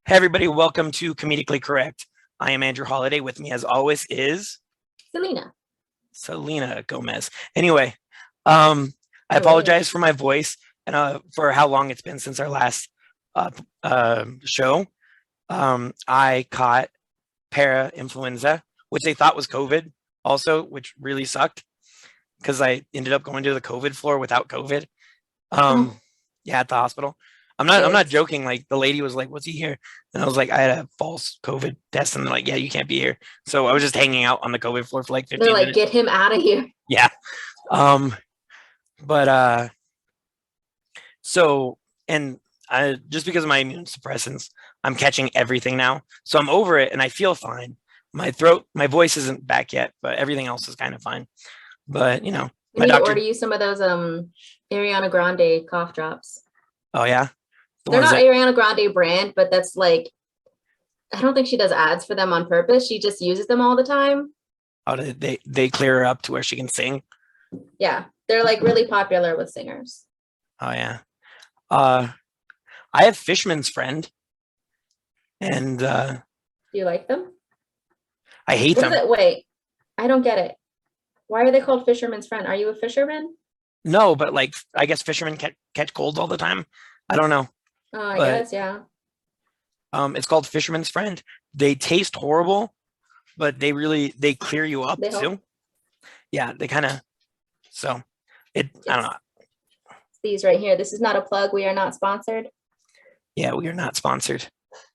Hey everybody, welcome to Comedically Correct. I am Andrew Holiday. With me as always is Selena Gomez. Anyway, I apologize for my voice and for how long it's been since our last show. I caught para-influenza, which they thought was COVID also, which really sucked because I ended up going to the COVID floor without COVID. Yeah, at the hospital. I'm not joking. Like the lady was like, "Was he here?" And I was like, "I had a false COVID test," and they're like, "Yeah, you can't be here." So I was just hanging out on the COVID floor for like 15 They're like, minutes. "Get him out of here." Yeah. But so and I just because of my immune suppressants, I'm catching everything now. So I'm over it and I feel fine. My voice isn't back yet, but everything else is kind of fine. But We my need to doctor. order you some of those Ariana Grande cough drops. Oh yeah. They're not Ariana Grande brand, but that's like, I don't think she does ads for them on purpose. She just uses them all the time. Oh, they clear her up to where she can sing? Yeah, they're like really popular with singers. Oh yeah. I have Fisherman's Friend, and do you like them? I hate them. Wait, I don't get it. Why are they called Fisherman's Friend? Are you a fisherman? No, but like I guess fishermen catch colds all the time. I don't know. Oh, I guess, yeah. It's called Fisherman's Friend. They taste horrible, but they clear you up too. Yeah, they kind of. So I don't know. These right here. This is not a plug. We are not sponsored. Yeah, we are not sponsored.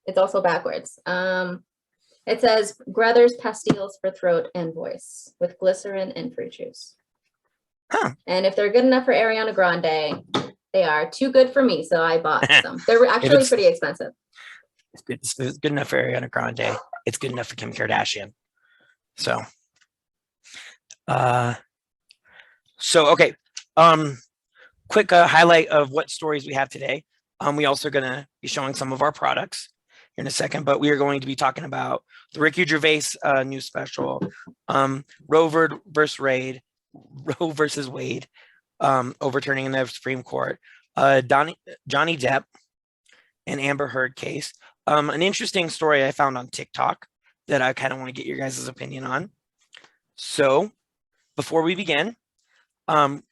It's also backwards. It says Gruthers pastilles for throat and voice with glycerin and fruit juice. Huh. And if they're good enough for Ariana Grande, they are too good for me. So I bought some. They're actually pretty expensive. It's good enough for Ariana Grande. It's good enough for Kim Kardashian. So, okay. Quick highlight of what stories we have today. We also going to be showing some of our products in a second, but we are going to be talking about the Ricky Gervais new special, Roe versus Wade, overturning in the Supreme Court, Johnny Depp and Amber Heard case. An interesting story I found on TikTok that I kind of want to get your guys' opinion on. So before we begin, some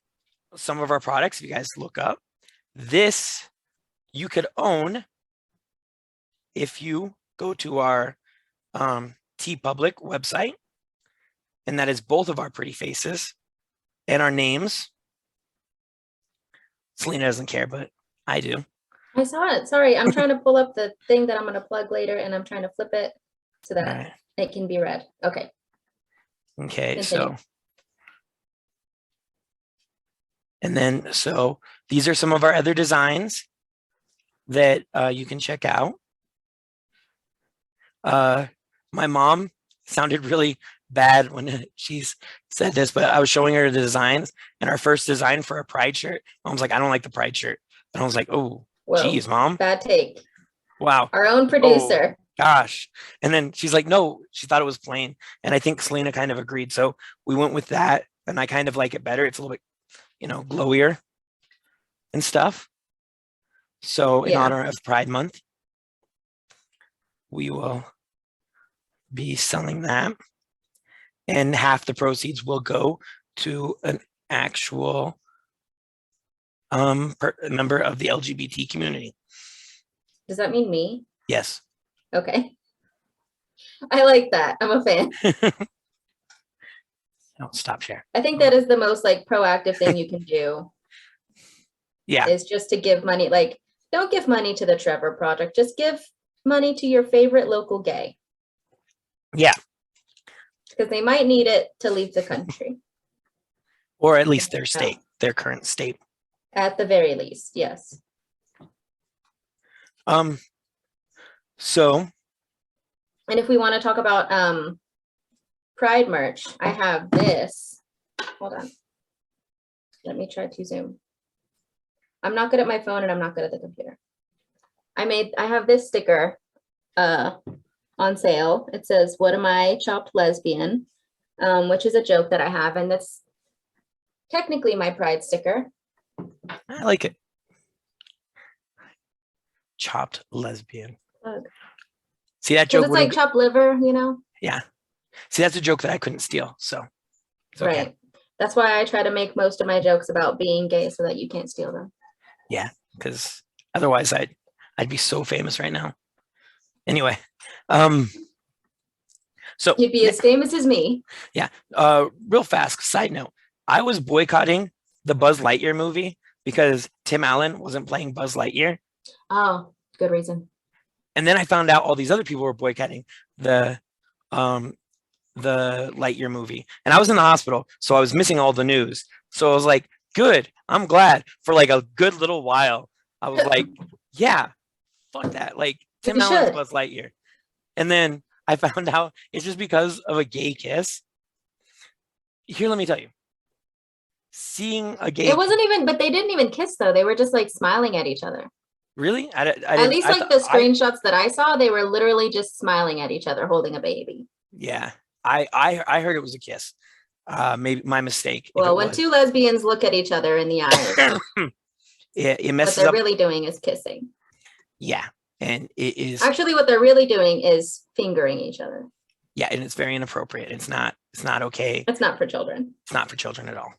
of our products, if you guys look up, this you could own if you go to our TeePublic website, and that is both of our pretty faces and our names. Selena doesn't care, but I do. I saw it. Sorry, I'm trying to pull up the thing that I'm going to plug later, and I'm trying to flip it so that it can be read. Okay. Okay, continue. So these are some of our other designs that you can check out. My mom sounded really bad when she said this, but I was showing her the designs, and our first design for a Pride shirt, Mom's like, "I don't like the Pride shirt," and I was like, "Oh, geez, Mom, bad take." Wow, our own producer. Oh, gosh, and then she's like, "No," she thought it was plain, and I think Selena kind of agreed, so we went with that, and I kind of like it better. It's a little bit, glowier and stuff. So in honor of Pride Month, we will be selling that, and half the proceeds will go to an actual member of the LGBT community. Does that mean me? Yes. Okay. I like that. I'm a fan. Don't stop share. I think that is the most proactive thing you can do. Yeah. Is just to give money. Like, don't give money to the Trevor Project. Just give money to your favorite local gay. Yeah. Because they might need it to leave the country. Or at least their state, their current state. At the very least, yes. So. And if we want to talk about Pride merch, I have this. Hold on. Let me try to zoom. I'm not good at my phone and I'm not good at the computer. I have this sticker on sale. It says, "What am I, chopped lesbian?" Which is a joke that I have, and that's technically my Pride sticker. I like it. Chopped lesbian. See that Because joke it's wouldn't like chopped liver, yeah. See, that's a joke that I couldn't steal. So it's okay. Right. That's why I try to make most of my jokes about being gay so that you can't steal them. Yeah, because otherwise I'd be so famous right now. Anyway, so You'd be as famous as me. real fast side note, I was boycotting the Buzz Lightyear movie because Tim Allen wasn't playing Buzz Lightyear. Oh, good reason. And then I found out all these other people were boycotting the um the Lightyear movie. And I was in the hospital, so I was missing all the news. So I was like, good, I'm glad. For like a good little while, I was like, yeah, fuck that. Like Tim You Allen's should. Buzz Lightyear. And then I found out it's just because of a gay kiss. Here, let me tell you. Seeing a gay It wasn't even, but they didn't even kiss though. They were just like smiling at each other. really? I At didn't, least I like thought- the screenshots that I saw, they were literally just smiling at each other, holding a baby. yeah. I heard it was a kiss. Maybe my mistake. if Well, it when was. two lesbians look at each other in the eyes, it what messes they're up. really doing is kissing. Yeah. And it is Actually, what they're really doing is fingering each other. yeah, and it's very inappropriate. It's not okay. It's not for children, It's not for children at all.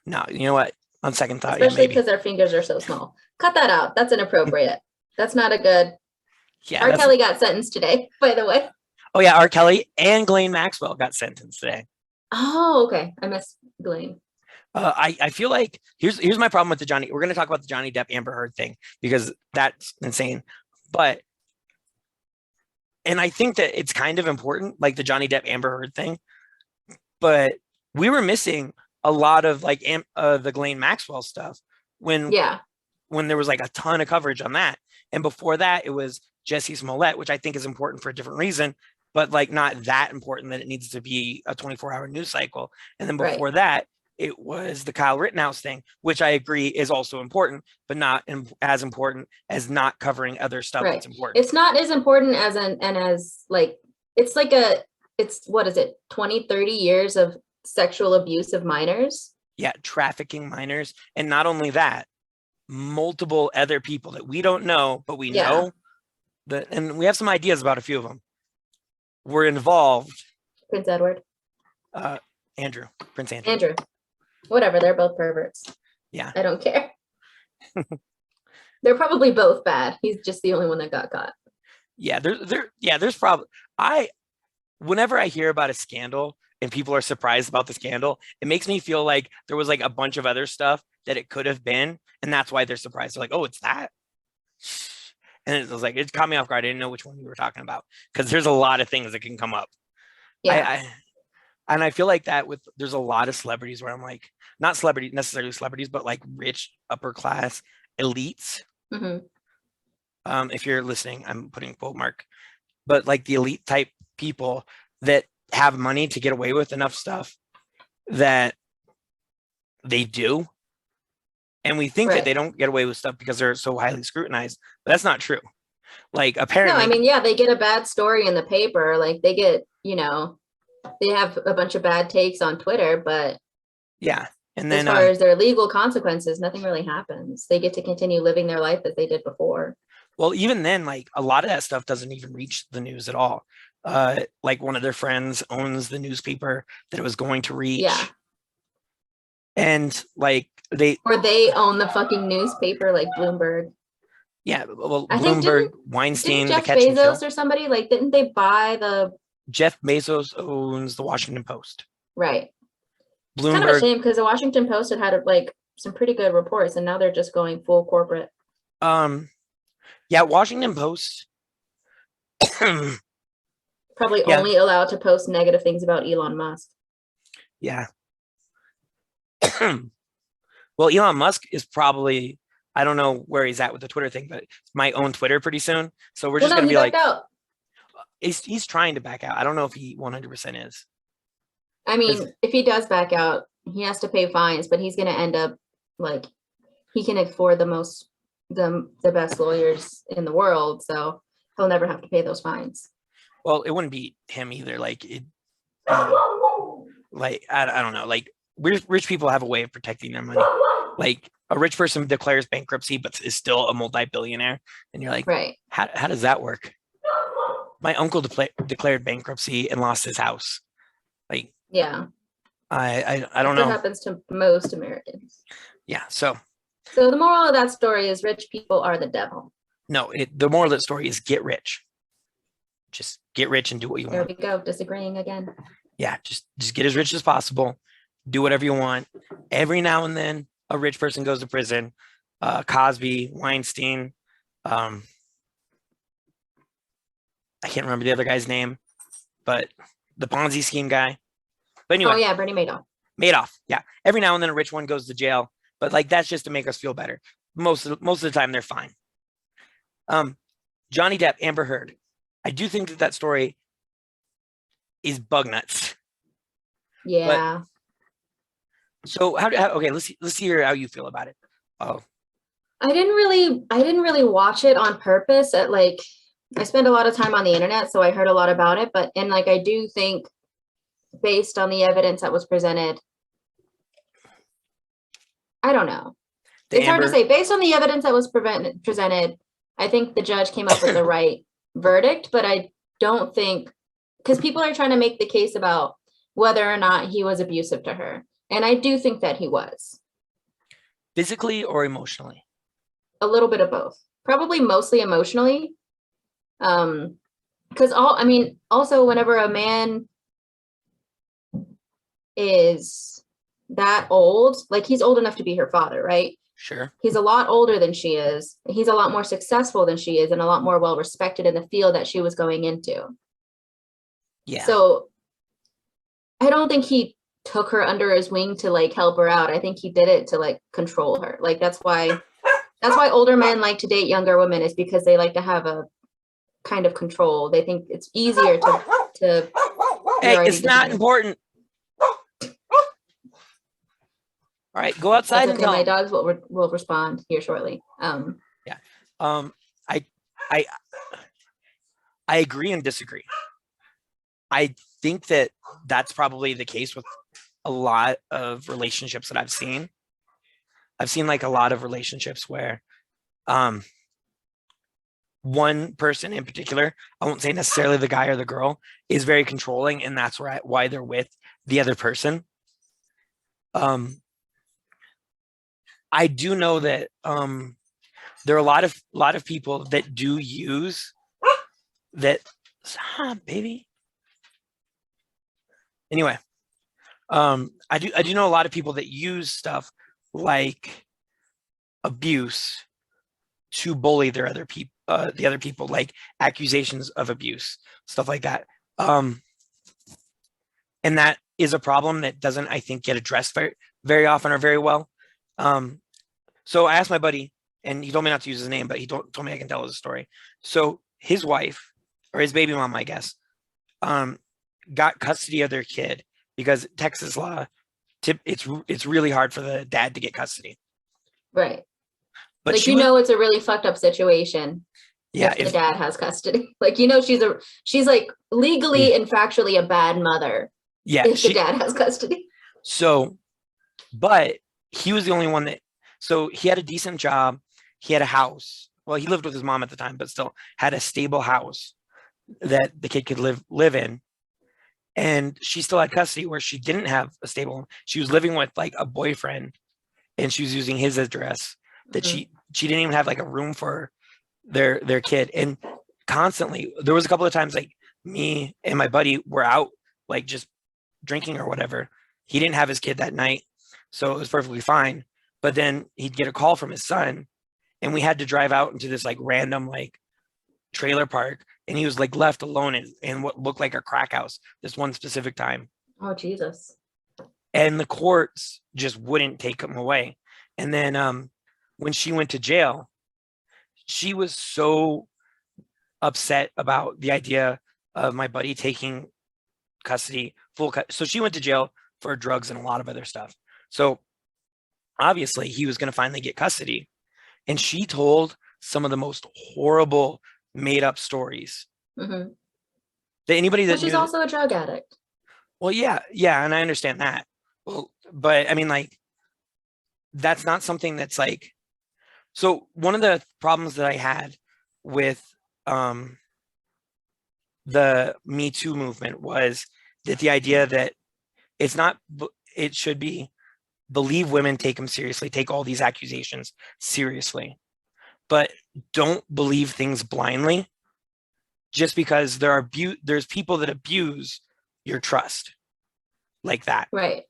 No, you know what? On second thought, especially maybe. because their fingers are so small. Cut that out. That's inappropriate. That's not a good. Yeah. R. that's- Kelly got sentenced today, by the way. Oh yeah, R. Kelly and Ghislaine Maxwell got sentenced today. Oh, okay. I missed Ghislaine. I feel like here's my problem with the Johnny. We're gonna talk about the Johnny Depp Amber Heard thing because that's insane. But and I think that it's kind of important, like the Johnny Depp Amber Heard thing. But we were missing a lot of like the Ghislaine Maxwell stuff when Yeah. there was like a ton of coverage on that. And before that, it was Jesse Smollett, which I think is important for a different reason, but like not that important that it needs to be a 24-hour news cycle. And then Right. before that, it was the Kyle Rittenhouse thing, which I agree is also important, but not as important as not covering other stuff Right. that's important. It's not as important as it's like it's what is it, 20, 30 years of sexual abuse of minors? Yeah, trafficking minors. And not only that, multiple other people that we don't know, but we Yeah. know that, and we have some ideas about a few of them, were involved. Prince Edward, Prince Andrew. Andrew, whatever, they're both perverts. Yeah. I don't care. They're probably both bad. He's just the only one that got caught. Yeah, there's probably whenever I hear about a scandal and people are surprised about the scandal, it makes me feel like there was like a bunch of other stuff that it could have been, and that's why they're surprised. They're like, oh, it's that. And it was like, it caught me off guard. I didn't know which one you were talking about because there's a lot of things that can come up. Yeah. And I feel like that there's a lot of celebrities where I'm like, not necessarily celebrities, but like rich upper class elites. hmm If you're listening, I'm putting quote mark, but like the elite type people that have money to get away with enough stuff that they do. And we think that Right. they don't get away with stuff because they're so highly scrutinized, but that's not true. Like No, apparently, I mean, yeah, they get a bad story in the paper. Like they get, they have a bunch of bad takes on Twitter, but yeah. And as then far as their legal consequences, nothing really happens. They get to continue living their life as they did before. well, even then, like a lot of that stuff doesn't even reach the news at all. Like one of their friends owns the newspaper that it was going to reach. Yeah. And like Or they own the fucking newspaper like Bloomberg. yeah, well, I think Bloomberg, Weinstein, Didn't the Jeff catch and Bezos kill. or somebody, like, didn't they buy the, Jeff Bezos owns the Washington Post. right. It's kind of a Bloomberg, shame because the Washington Post had like some pretty good reports and now they're just going full corporate. yeah, Washington Post. Probably Yeah. only allowed to post negative things about Elon Musk. Yeah. Well, Elon Musk is probably, I don't know where he's at with the Twitter thing, but might own Twitter pretty soon. So we're Well, just no, gonna he be like, backed out. he's trying to back out. I don't know if he 100% is. I mean, if he does back out, he has to pay fines, but he's going to end up like he can afford the best lawyers in the world, so he'll never have to pay those fines. Well, it wouldn't be him either. Like like I don't know. Like rich people have a way of protecting their money. Like a rich person declares bankruptcy, but is still a multi-billionaire, and you're like, Right. how does that work? my uncle declared bankruptcy and lost his house. Like, Yeah. I don't That know. happens to most Americans. Yeah. So So the moral of that story is rich people are the devil. no, the moral of the story is get rich. Just get rich and do what you There want. we go, disagreeing again. Yeah, just get as rich as possible. Do whatever you want. Every now and then, a rich person goes to prison. Cosby, Weinstein. I can't remember the other guy's name, but the Ponzi scheme guy. But anyway, Oh yeah, Bernie Madoff. Madoff. Yeah, every now and then a rich one goes to jail, but like that's just to make us feel better. Most of the time, they're fine. Johnny Depp, Amber Heard. I do think that story is bug nuts. Yeah. So okay, let's hear how you feel about it. Oh, I didn't really watch it on purpose. I spend a lot of time on the internet, so I heard a lot about it. But I do think, based on the evidence that was presented, I don't know. It's hard to say. Based on the evidence that was presented, I think the judge came up with the right verdict. But I don't think, because people are trying to make the case about whether or not he was abusive to her, and I do think that he was. Physically or emotionally? A little bit of both. Probably mostly emotionally. Because also whenever a man is that old, like he's old enough to be her father, right? Sure. He's a lot older than she is. He's a lot more successful than she is, and a lot more well respected in the field that she was going into. Yeah. So I don't think he took her under his wing to help her out. I think he did it to control her. That's why older men like to date younger women, is because they like to have a kind of control. They think it's easier to Hey, it's not important. All right, go outside and tell my dogs will respond here shortly. Yeah. I agree and disagree. I think that that's probably the case with a lot of relationships that I've seen. I've seen a lot of relationships where one person in particular, I won't say necessarily the guy or the girl, is very controlling, and that's why they're with the other person. I do know that there are a lot of people that do use that. Stop, baby. Anyway, I do know a lot of people that use stuff like abuse to bully the other people, like accusations of abuse, stuff like that. And that is a problem that doesn't, I think, get addressed very often or very well. So I asked my buddy, and he told me not to use his name, but he told me I can tell his story. So his wife, or his baby mom, I guess, got custody of their kid because Texas law, it's really hard for the dad to get custody. Right. But it's a really fucked up situation. Yeah, if the dad has custody. She's legally and factually a bad mother. Yeah, if the dad has custody. So, but he was the only one that. So he had a decent job. He had a house. Well, he lived with his mom at the time, but still had a stable house that the kid could live in. And she still had custody where she didn't have a stable home. She was living with a boyfriend, and she was using his address. That she didn't even have a room for their kid. And constantly, there was a couple of times me and my buddy were out just drinking or whatever. He didn't have his kid that night, so it was perfectly fine. But then he'd get a call from his son, and we had to drive out into this random trailer park, and he was left alone in what looked like a crack house this one specific time. Oh, Jesus. And the courts just wouldn't take him away. And then when she went to jail, she was so upset about the idea of my buddy taking custody, so she went to jail for drugs and a lot of other stuff. So obviously he was going to finally get custody, and she told some of the most horrible made up stories that anybody that she's also a drug addict. Well, yeah, and I understand that. Well, but I mean, that's not something that's so one of the problems that I had with the Me Too movement was that the idea that it's not, it should be believe women, take them seriously, take all these accusations seriously, but don't believe things blindly just because there's people that abuse your trust like that. Right.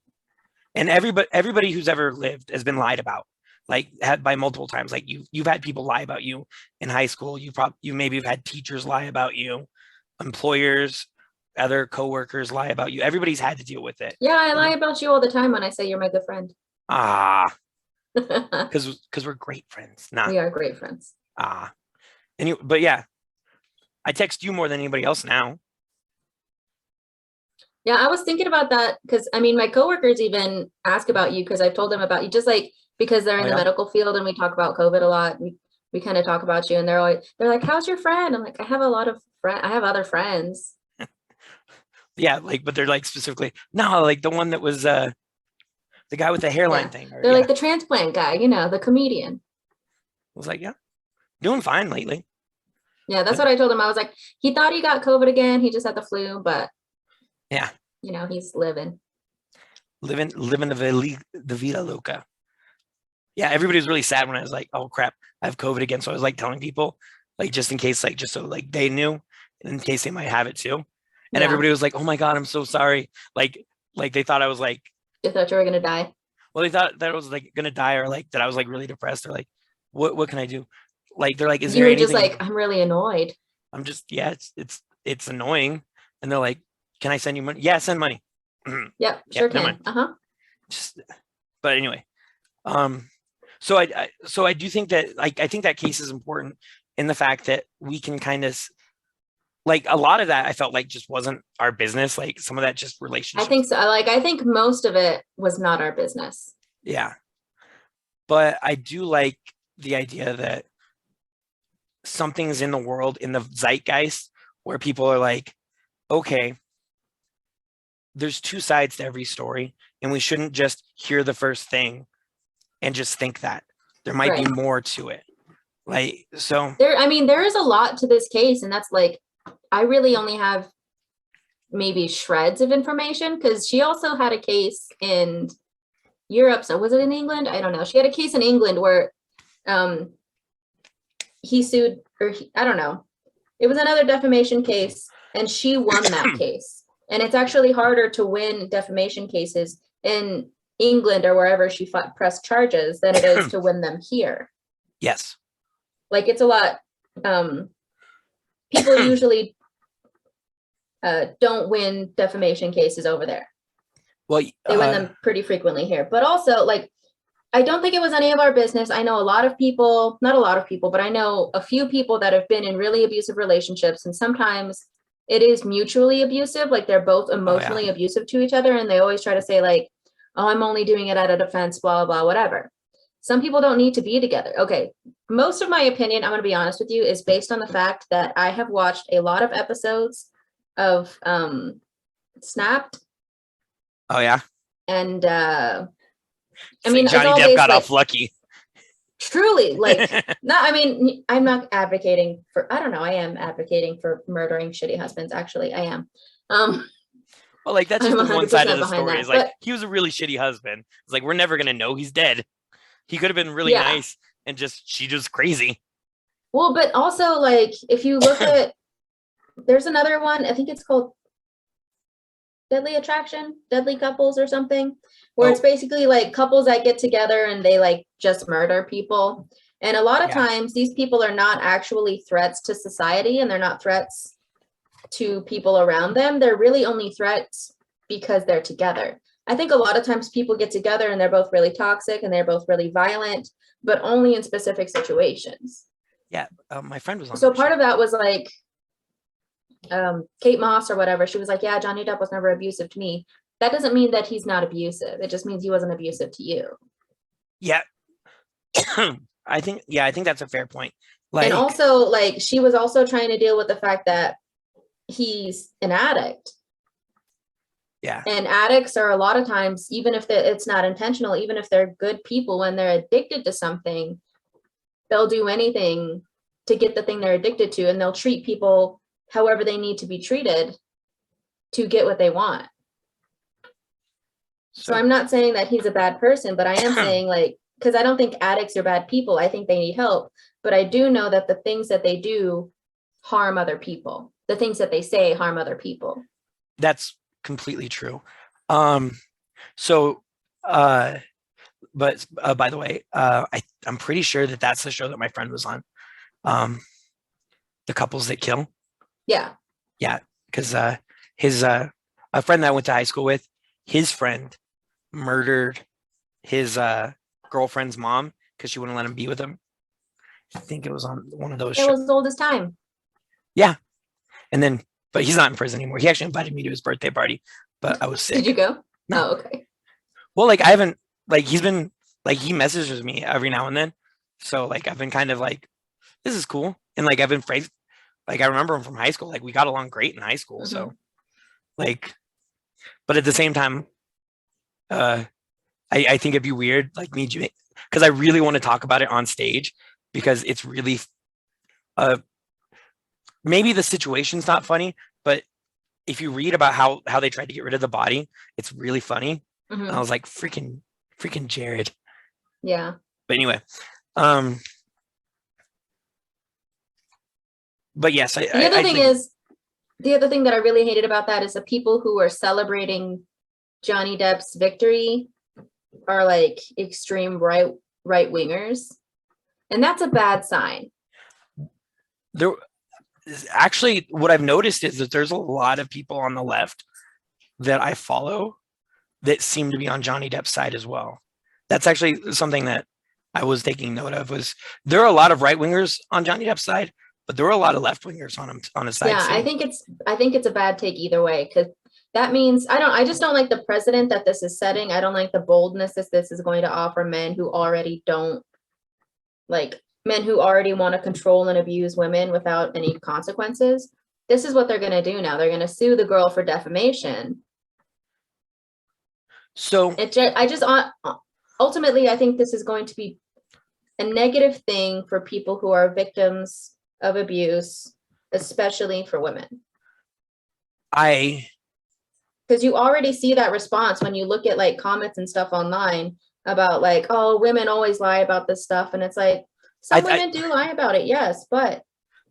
And everybody who's ever lived has been lied about, like by multiple times. Like you've had people lie about you in high school. You maybe have had teachers lie about you, employers, other coworkers lie about you. Everybody's had to deal with it. Yeah, I lie about you all the time when I say you're my good friend. Because we're great friends. Nah. We are great friends. But yeah, I text you more than anybody else now. Yeah, I was thinking about that because I mean, my coworkers even ask about you because I've told them about you, just like because they're in the medical field and we talk about COVID a lot. We kind of talk about you, and they're like, "How's your friend?" I'm like, "I have a lot of friends. I have other friends." Yeah, like, but they're like specifically no, like the one that was the guy with the hairline thing. They're like the transplant guy, the comedian. I was like, yeah, doing fine lately. Yeah, that's what I told him. I was like, he thought he got COVID again. He just had the flu, but yeah, he's living the Vida Loca. Yeah, everybody was really sad when I was like, oh crap, I have COVID again. So I was like telling people, like, just in case, like, just so like they knew, in case they might have it too. And everybody was like, oh my God, I'm so sorry. Like they thought I was like, they thought you were gonna die. Well, they thought that I was like gonna die, or like that I was like really depressed, or like, what can I do? Like they're like, is there anything? You were just like, I'm really annoyed. I'm just, yeah, it's annoying. And they're like, can I send you money? Yeah, send money. Yep, sure can. But anyway, so I do think that, like, I think that case is important in the fact that we can kind of, like, a lot of that I felt like just wasn't our business. Like some of that just relationships. I think so. Like, I think most of it was not our business. Yeah. But I do like the idea that something's in the world, in the zeitgeist, where people are like, okay, there's two sides to every story, and we shouldn't just hear the first thing and just think that there might be more to it. Like, so there is a lot to this case, and that's like, I really only have maybe shreds of information because she also had a case in Europe. So was it in England? I don't know. She had a case in England where he sued, I don't know. It was another defamation case, and she won that case. And it's actually harder to win defamation cases in England or wherever she pressed charges than it is to win them here. Yes. Like, it's a lot. People usually don't win defamation cases over there. Well, they win them pretty frequently here. But also, like, I don't think it was any of our business. I know a lot of people, not a lot of people, but I know a few people that have been in really abusive relationships, and sometimes it is mutually abusive. Like, they're both emotionally abusive to each other, and they always try to say, like, oh, I'm only doing it out of defense, blah, blah, whatever. Some people don't need to be together. Okay, most of my opinion, I'm going to be honest with you, is based on the fact that I have watched a lot of episodes of Snapped. Oh, yeah? And, I mean, Johnny Depp got off lucky. Truly, like, not, I mean, I'm not advocating for, I don't know, I am advocating for murdering shitty husbands. Actually, I am. Well, like, that's just the one side of the story. Is like, he was a really shitty husband. It's like, we're never going to know he's dead. He could have been really nice, and she just crazy. Well, but also, like, if you look at, there's another one, I think it's called Deadly Attraction, Deadly Couples or something, where it's basically like couples that get together and they like just murder people. And a lot of times these people are not actually threats to society, and they're not threats to people around them. They're really only threats because they're together. I think a lot of times people get together and they're both really toxic and they're both really violent, but only in specific situations. Yeah, my friend was on. So part of that was like, Kate Moss or whatever, she was like, yeah, Johnny Depp was never abusive to me. That doesn't mean that he's not abusive. It just means he wasn't abusive to you. Yeah. I think that's a fair point. Like, and also, like, she was also trying to deal with the fact that he's an addict. Yeah. And addicts are a lot of times, even if it's not intentional, even if they're good people, when they're addicted to something, they'll do anything to get the thing they're addicted to, and they'll treat people however they need to be treated to get what they want. So I'm not saying that he's a bad person, but I am saying, like, because I don't think addicts are bad people. I think they need help. But I do know that the things that they do harm other people. The things that they say harm other people. That's completely true. So, but by the way, I'm pretty sure that that's the show that my friend was on. The Couples That Kill. Yeah. Yeah, because his a friend that I went to high school with, his friend murdered his girlfriend's mom because she wouldn't let him be with him. I think it was on one of those It shows. was old as time. Yeah. And then, but he's not in prison anymore. He actually invited me to his birthday party, but I was sick. Did you go? No. Oh, okay. Well, like I haven't, like he's been, like he messages me every now and then. So like I've been kind of like, this is cool. And like I've been phrased, like I remember him from high school. Like we got along great in high school. So like, but at the same time, I think it'd be weird, like me, because I really want to talk about it on stage because it's really, maybe the situation's not funny, but if you read about how they tried to get rid of the body, it's really funny. And I was like, freaking Jared. Yeah. But anyway, but yes, The other thing that I really hated about that is the people who are celebrating Johnny Depp's victory are like extreme right wingers, and that's a bad sign. There actually, what I've noticed is that there's a lot of people on the left that I follow that seem to be on Johnny Depp's side as well. That's actually something that I was taking note of. Was there are a lot of right wingers on Johnny Depp's side, but there were a lot of left wingers on his side. Yeah, too. I think it's a bad take either way, because that means I just don't like the precedent that this is setting. I don't like the boldness that this is going to offer men who already want to control and abuse women without any consequences. This is what they're going to do now. They're going to sue the girl for defamation. So ultimately, I think this is going to be a negative thing for people who are victims of abuse, especially for women. Because you already see that response when you look at like comments and stuff online about like, oh, women always lie about this stuff. And it's like, some women do lie about it, yes, but.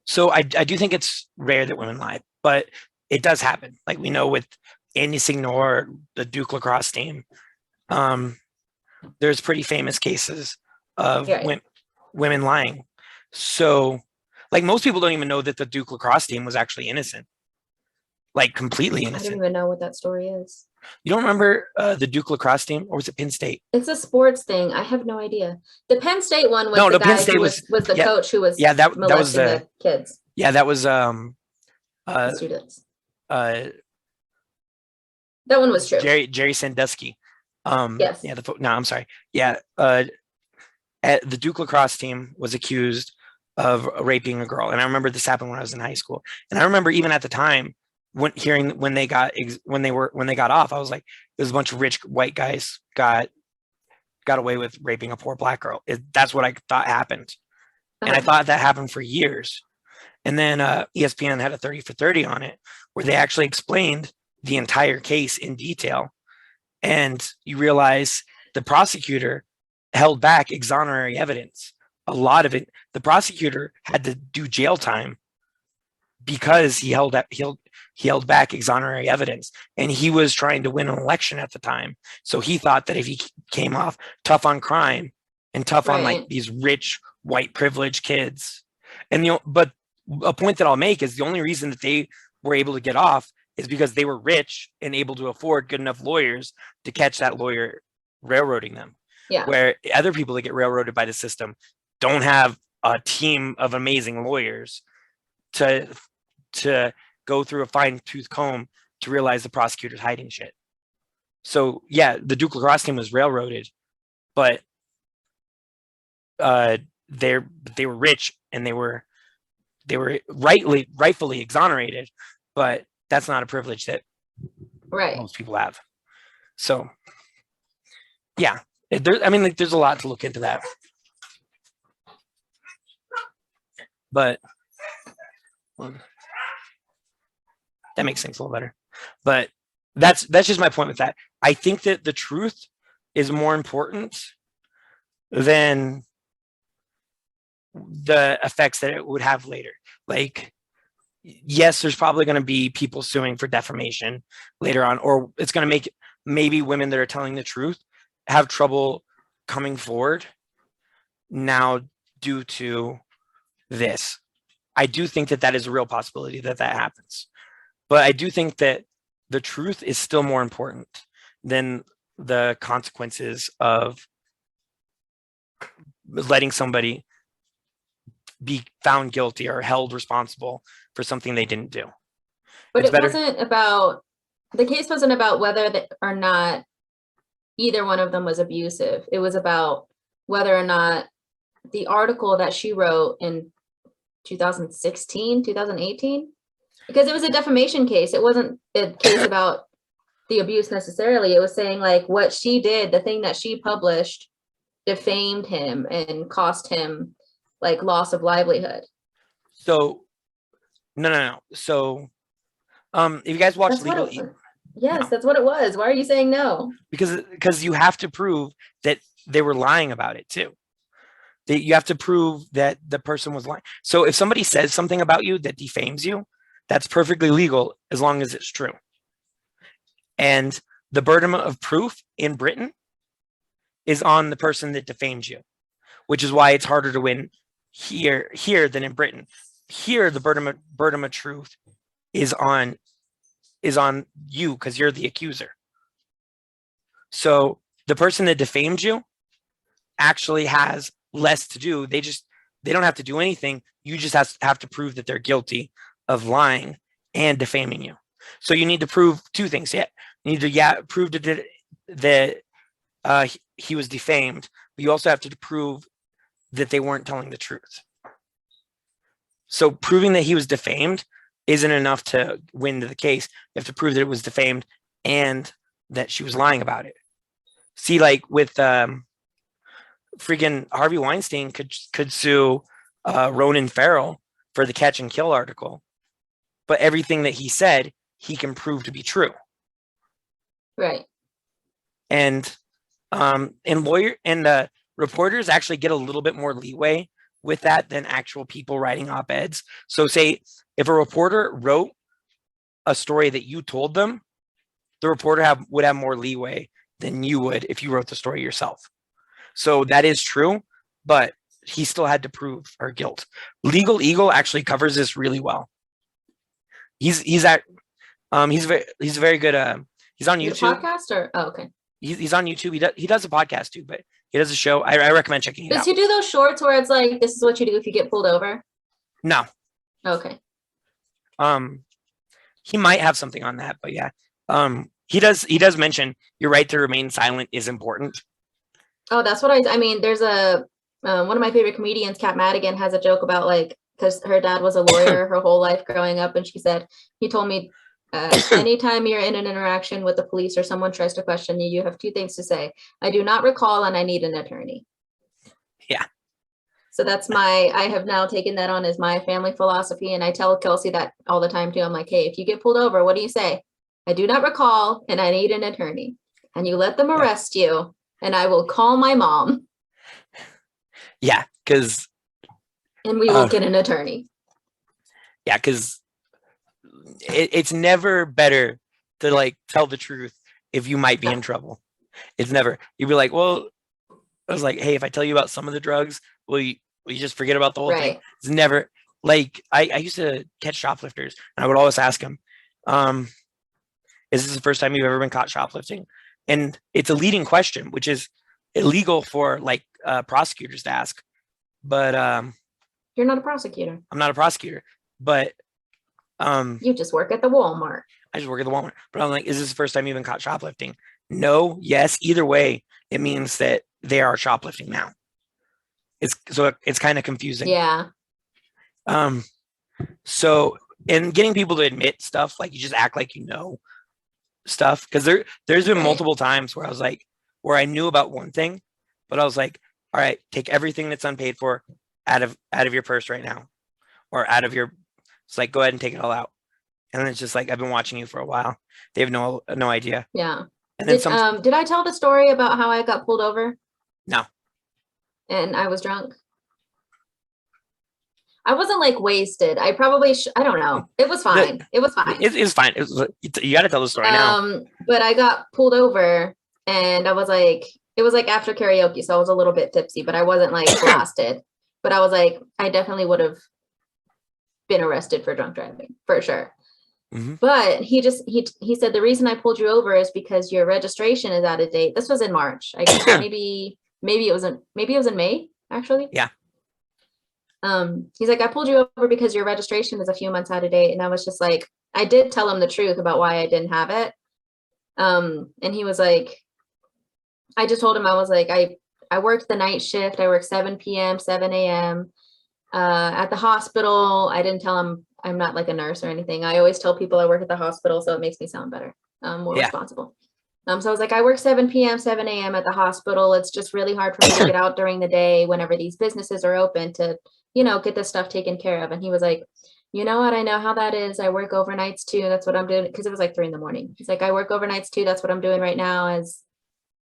So I do think it's rare that women lie, but it does happen. Like we know with Andy Signor, the Duke lacrosse team, there's pretty famous cases of women lying. So like most people don't even know that the Duke lacrosse team was actually innocent. Like completely innocent. I don't even know what that story is. You don't remember the Duke lacrosse team, or was it Penn State? It's a sports thing. I have no idea. The Penn State one was the guy who was the coach who was molesting the kids. Yeah, that was students. That one was true. Jerry Sandusky. Yes. Yeah. I'm sorry. Yeah. The Duke lacrosse team was accused of raping a girl, and I remember this happened when I was in high school. And I remember even at the time when they got off, I was like, there's a bunch of rich white guys got away with raping a poor black girl. That's what I thought happened, and I thought that happened for years. And then ESPN had a 30 for 30 on it, where they actually explained the entire case in detail. And you realize the prosecutor held back exoneratory evidence. A lot of it, the prosecutor had to do jail time because he held back exoneratory evidence, and he was trying to win an election at the time. So he thought that if he came off tough on crime and tough on like these rich white privileged kids, but a point that I'll make is the only reason that they were able to get off is because they were rich and able to afford good enough lawyers to catch that lawyer railroading them. Yeah. Where other people that get railroaded by the system don't have a team of amazing lawyers to go through a fine-tooth comb to realize the prosecutor's hiding shit. So yeah, the Duke lacrosse team was railroaded, but they were rich and they were rightfully exonerated, but that's not a privilege that most people have. So yeah, there's a lot to look into that. But That makes things a little better. But that's just my point with that. I think that the truth is more important than the effects that it would have later. Like, yes, there's probably going to be people suing for defamation later on, or it's going to make maybe women that are telling the truth have trouble coming forward now due to this. I do think that that is a real possibility that that happens. But I do think that the truth is still more important than the consequences of letting somebody be found guilty or held responsible for something they didn't do. But It's it better- wasn't about, the case wasn't about whether or not either one of them was abusive. It was about whether or not the article that she wrote in 2016, 2018, because it was a defamation case. It wasn't a case about the abuse necessarily. It was saying like what she did, the thing that she published defamed him and cost him like loss of livelihood. So no. So if you guys watch That's what Legal it E- was. Yes, No. that's what it was. Why are you saying no? because you have to prove that they were lying about it too. That you have to prove that the person was lying. So if somebody says something about you that defames you, that's perfectly legal as long as it's true. And the burden of proof in Britain is on the person that defamed you, which is why it's harder to win here than in Britain. Here, the burden of truth is on you because you're the accuser. So the person that defamed you actually has less to do. They don't have to do anything. You just have to prove that they're guilty of lying and defaming you. So you need to prove two things. Yeah, you need to prove that he was defamed, but you also have to prove that they weren't telling the truth. So proving that he was defamed isn't enough to win the case. You have to prove that it was defamed and that she was lying about it. See, like with freaking Harvey Weinstein could sue Ronan Farrow for the Catch and Kill article, but everything that he said he can prove to be true. Right. And reporters actually get a little bit more leeway with that than actual people writing op-eds. So say if a reporter wrote a story that you told them, the reporter would have more leeway than you would if you wrote the story yourself. So that is true, but he still had to prove her guilt. Legal Eagle actually covers this really well. He's very good. He's on Is it YouTube. a podcast or okay. He's on YouTube. He does a podcast too, but he does a show. I recommend checking it Does out. he do those shorts where it's like, this is what you do if you get pulled over? No. Okay. He might have something on that, but yeah. He does mention your right to remain silent is important. Oh, that's what I mean, there's a one of my favorite comedians, Kat Madigan, has a joke about like, because her dad was a lawyer her whole life growing up, and she said, he told me, anytime you're in an interaction with the police or someone tries to question you, you have two things to say. I do not recall and I need an attorney. Yeah. So that's I have now taken that on as my family philosophy. And I tell Kelsey that all the time too. I'm like, hey, if you get pulled over, what do you say? I do not recall and I need an attorney. And you let them arrest you and I will call my mom. Yeah, because and we will get an attorney. Yeah, because it's never better to like tell the truth if you might be in trouble. It's never. You'd be like, well, I was like, hey, if I tell you about some of the drugs, will you just forget about the whole thing? It's never like I used to catch shoplifters and I would always ask them, is this the first time you've ever been caught shoplifting? And it's a leading question, which is illegal for like prosecutors to ask. But you're not a prosecutor. I'm not a prosecutor, but you just work at the Walmart. I just work at the Walmart. But I'm like, is this the first time you've been caught shoplifting? No, yes. Either way, it means that they are shoplifting now. It's kind of confusing. Yeah. So in getting people to admit stuff, like you just act like you know stuff, because there's been multiple times where I was like, where I knew about one thing, but I was like, all right, take everything that's unpaid for out of your purse right now, or out of your. It's like, go ahead and take it all out. And it's just like, I've been watching you for a while. They have no idea. Yeah. And then Did I tell the story about how I got pulled over? No. And I was drunk? I wasn't like wasted. I probably I don't know. It was fine. It was fine. It's fine. You got to tell the story now. But I got pulled over and I was like, it was like after karaoke, so I was a little bit tipsy, but I wasn't like blasted. But I was like, I definitely would have been arrested for drunk driving for sure. Mhm. But he said the reason I pulled you over is because your registration is out of date. This was in March. I guess maybe it was in May actually. Yeah. He's like, I pulled you over because your registration is a few months out of date. And I was just like, I did tell him the truth about why I didn't have it. And he was like, I just told him, I was like, I worked the night shift. I worked 7 p.m., 7 a.m. At the hospital. I didn't tell him I'm not like a nurse or anything. I always tell people I work at the hospital, so it makes me sound better, more responsible. So I was like, I work 7 p.m., 7 a.m. at the hospital. It's just really hard for me to get out during the day whenever these businesses are open to, get this stuff taken care of. And he was like, you know what? I know how that is. I work overnights too. That's what I'm doing. Cause it was like 3 a.m. He's like, I work overnights too. That's what I'm doing right now as,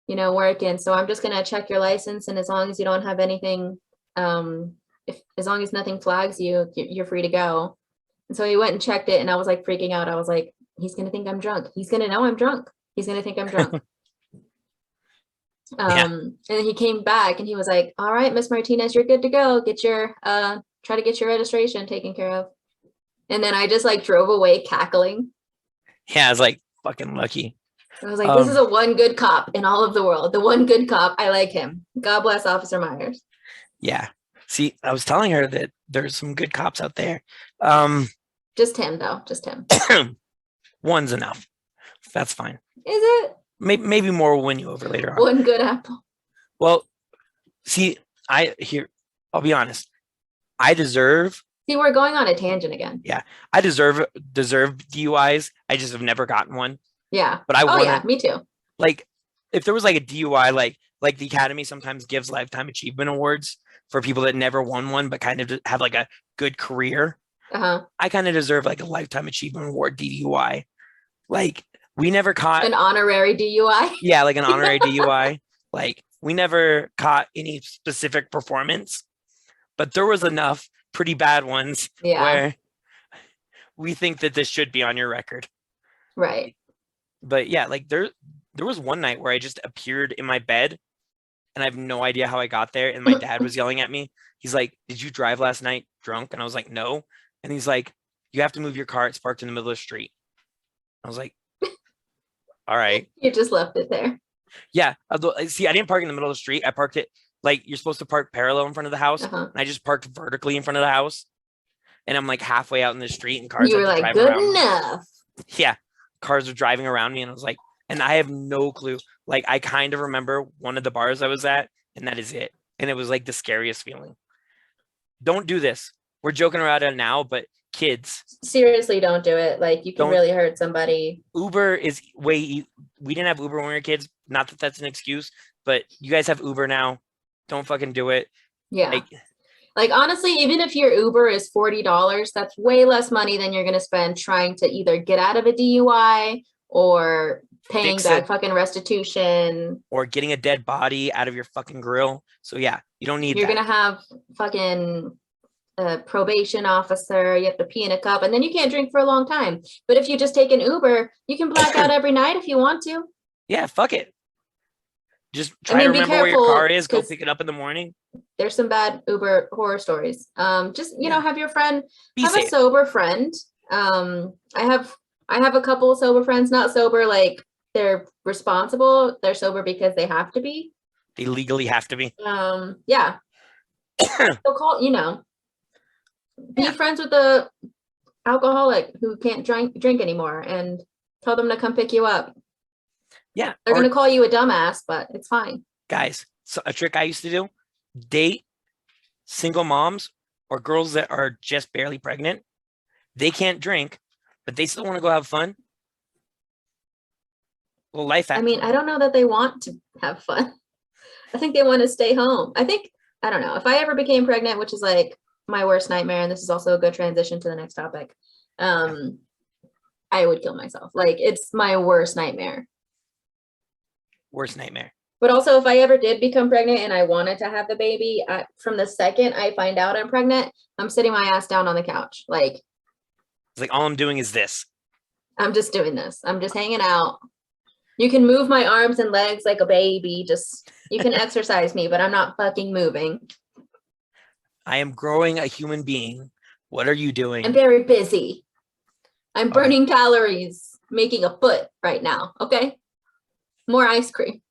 working. So I'm just going to check your license. And as long as you don't have anything, as long as nothing flags you, you're free to go. And so he went and checked it and I was like freaking out. I was like, he's going to think I'm drunk. He's going to know I'm drunk. He's going to think I'm drunk. And then he came back and he was like, all right, Miss Martinez, you're good to go. Get your, try to get your registration taken care of. And then I just like drove away cackling. Yeah, I was like fucking lucky. I was like, this is a one good cop in all of the world. The one good cop. I like him. God bless Officer Myers. Yeah. See, I was telling her that there's some good cops out there. Just him though. Just him. One's enough. That's fine. Is it? Maybe more will win you over later on. One good apple. Well, see, I'll be honest. I deserve. See, we're going on a tangent again. Yeah, I deserve DUIs. I just have never gotten one. Yeah. But I want. Yeah, me too. Like, if there was like a DUI, like the Academy sometimes gives lifetime achievement awards for people that never won one, but kind of have like a good career. I kind of deserve like a lifetime achievement award DUI. Like, we never caught an honorary DUI. Yeah, like an honorary DUI. Like, we never caught any specific performance, but there was enough pretty bad ones where we think that this should be on your record. Right. But yeah, like there was one night where I just appeared in my bed and I have no idea how I got there. And my dad was yelling at me. He's like, did you drive last night drunk? And I was like, no. And he's like, you have to move your car. It's parked in the middle of the street. I was like, all right. You just left it there. Yeah. See, I didn't park in the middle of the street. I parked it like you're supposed to park parallel in front of the house. And I just parked vertically in front of the house. And I'm like halfway out in the street and cars. You were like, good enough. Yeah. Cars are driving around me. And I was like, and I have no clue. Like, I kind of remember one of the bars I was at, and that is it. And it was like the scariest feeling. Don't do this. We're joking around it now, but kids, seriously, don't do it. Like, you can really hurt somebody. Uber is we didn't have Uber when we were kids. Not that that's an excuse, but you guys have Uber now. Don't fucking do it. Yeah. Like honestly, even if your Uber is $40, that's way less money than you're going to spend trying to either get out of a DUI or paying back fucking restitution or getting a dead body out of your fucking grill. So yeah, you don't need. You're going to have fucking a probation officer. You have to pee in a cup, and then you can't drink for a long time. But if you just take an Uber, you can black out every night if you want to. Yeah, fuck it. Just try to remember where your car is. Go pick it up in the morning. There's some bad Uber horror stories. Just have your friend, a sober friend. I have a couple of sober friends, not sober like they're responsible. They're sober because they have to be. They legally have to be. Yeah. So call, be friends with the alcoholic who can't drink anymore and tell them to come pick you up. Yeah. They're going to call you a dumbass, but it's fine. Guys, so a trick I used to do, date single moms or girls that are just barely pregnant. They can't drink, but they still want to go have fun. Well, life hack. I mean, I don't know that they want to have fun. I think they want to stay home. I don't know. If I ever became pregnant, which is like my worst nightmare, and this is also a good transition to the next topic. I would kill myself. Like it's my worst nightmare. Worst nightmare. But also, if I ever did become pregnant and I wanted to have the baby, from the second I find out I'm pregnant, I'm sitting my ass down on the couch. Like, It's like, all I'm doing is this. I'm just doing this. I'm just hanging out. You can move my arms and legs like a baby. Just, you can exercise me, but I'm not fucking moving. I am growing a human being. What are you doing? I'm very busy. I'm Okay. burning calories, making a foot right now. Okay. More ice cream.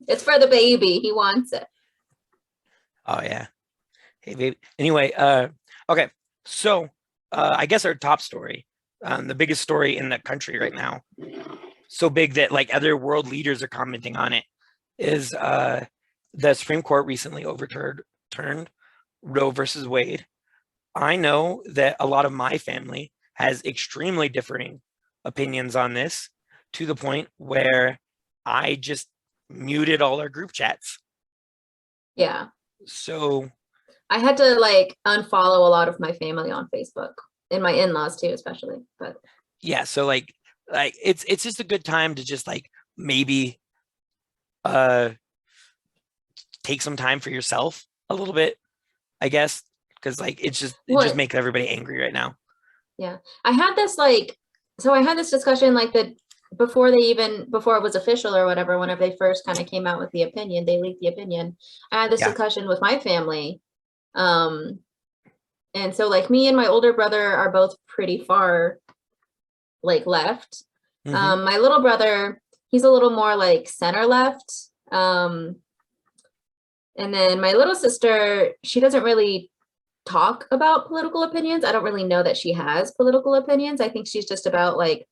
It's for the baby. He wants it. Oh yeah. Hey baby. Anyway, okay. So I guess our top story, the biggest story in the country right now, so big that like other world leaders are commenting on it, is the Supreme Court recently overturned Roe versus Wade. I know that a lot of my family has extremely differing opinions on this, to the point where I just muted all our group chats. Yeah. So I had to like unfollow a lot of my family on Facebook and my in-laws too, especially. But yeah, so like it's just a good time to just like maybe uh take some time for yourself a little bit, I guess, because like it just makes everybody angry right now. Yeah, I had this like, so I had this discussion like before it was official or whatever, whenever they first kind of came out with the opinion, they leaked the opinion. I had this discussion with my family. And so like me and my older brother are both pretty far like left. My little brother, he's a little more like center left. And then my little sister, she doesn't really talk about political opinions. I don't really know that she has political opinions. I think she's just about like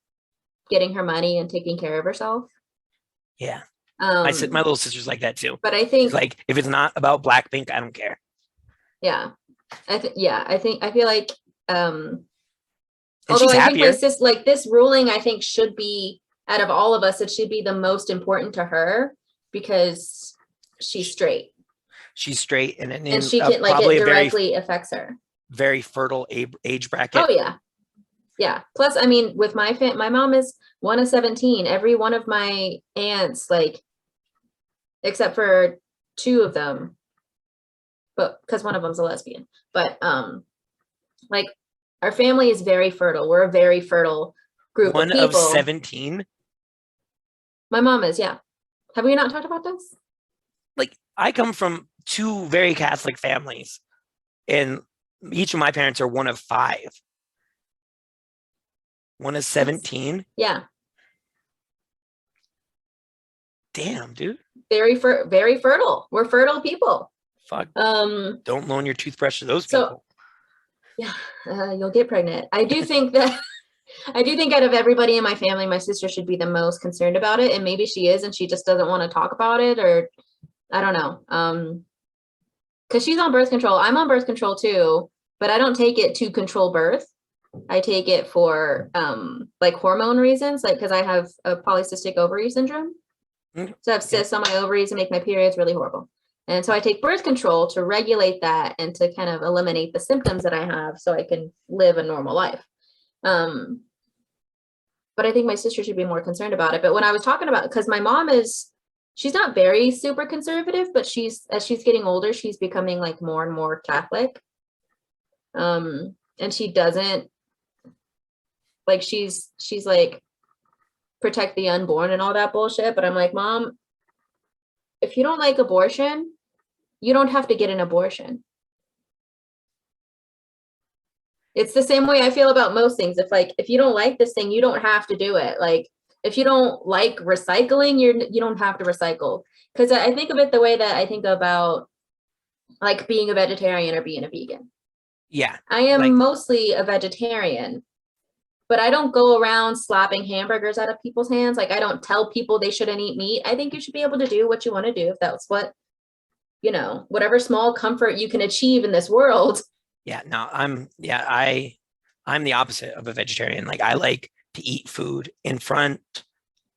getting her money and taking care of herself. Yeah. My little sister's like that too. But I think she's like, if it's not about Blackpink, I don't care. Yeah. I feel like and although she's I happier. think my sister, like this ruling, I think should be, out of all of us, it should be the most important to her because she's straight. She's straight, and she can like it directly affects her. Very fertile age bracket. Oh yeah. Yeah. Plus, I mean, with my mom is one of 17. Every one of my aunts, like, except for two of them, but because one of them's a lesbian, but like our family is very fertile. We're a very fertile group of people. One of 17. My mom is, yeah. Have we not talked about this? Like, I come from two very Catholic families, and each of my parents are one of 5. One is 17. Yeah. Damn, dude. Very fertile. We're fertile people. Fuck. Don't loan your toothbrush to those people. Yeah, you'll get pregnant. I do think that out of everybody in my family, my sister should be the most concerned about it, and maybe she is, and she just doesn't want to talk about it, or I don't know. Because she's on birth control. I'm on birth control too, but I don't take it to control birth. I take it for like hormone reasons, like because I have a polycystic ovary syndrome. So I have cysts on my ovaries and make my periods really horrible. And so I take birth control to regulate that and to kind of eliminate the symptoms that I have so I can live a normal life. But I think my sister should be more concerned about it. But when I was talking about, because my mom she's not very super conservative, but as she's getting older, she's becoming like more and more Catholic. And she doesn't, like, she's like, protect the unborn and all that bullshit. But I'm like, Mom, if you don't like abortion, you don't have to get an abortion. It's the same way I feel about most things. If you don't like this thing, you don't have to do it. Like, if you don't like recycling, you don't have to recycle. Because I think of it the way that I think about like being a vegetarian or being a vegan. Yeah. I am mostly a vegetarian, but I don't go around slapping hamburgers out of people's hands. Like, I don't tell people they shouldn't eat meat. I think you should be able to do what you want to do if that's what, whatever small comfort you can achieve in this world. Yeah, no, I'm the opposite of a vegetarian. Like, I like to eat food in front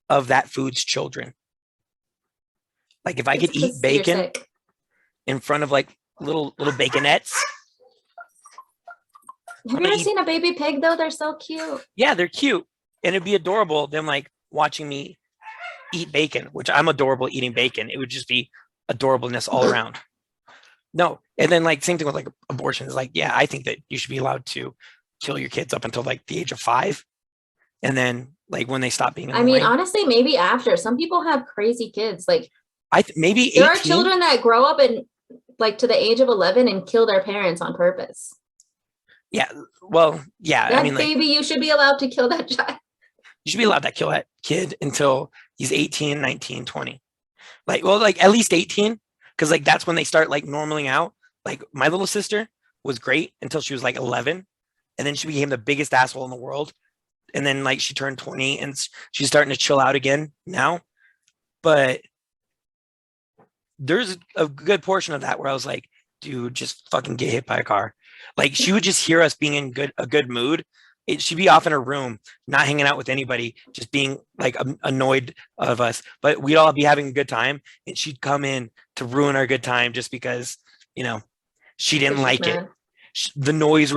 of that food's children. Like, if I could eat bacon in front of like little baconettes, Have I'm you gonna ever eat. seen a baby pig though? They're so cute. Yeah, they're cute, and it'd be adorable. Them like watching me eat bacon, which I'm adorable eating bacon. It would just be adorableness all around. No, and then like same thing with like abortions. Like, yeah, I think that you should be allowed to kill your kids up until like the age of 5, and then like when they stop being I mean, annoying. honestly, maybe after. Some people have crazy kids. Like Maybe there are 18. children that grow up and like to the age of 11 and kill their parents on purpose. Yeah, well, yeah. I That mean, like baby, you should be allowed to kill that child. you should be allowed to kill that kid until he's 18, 19, 20. Like, well, like at least 18, because like that's when they start like normaling out. Like my little sister was great until she was like 11, and then she became the biggest asshole in the world. And then like she turned 20 and she's starting to chill out again now. But there's a good portion of that where I was like, dude, just fucking get hit by a car. Like she would just hear us being in a good mood. She'd be off in her room, not hanging out with anybody, just being like annoyed of us. But we'd all be having a good time, and she'd come in to ruin our good time just because, you know, she didn't She's like it. mad. The noise,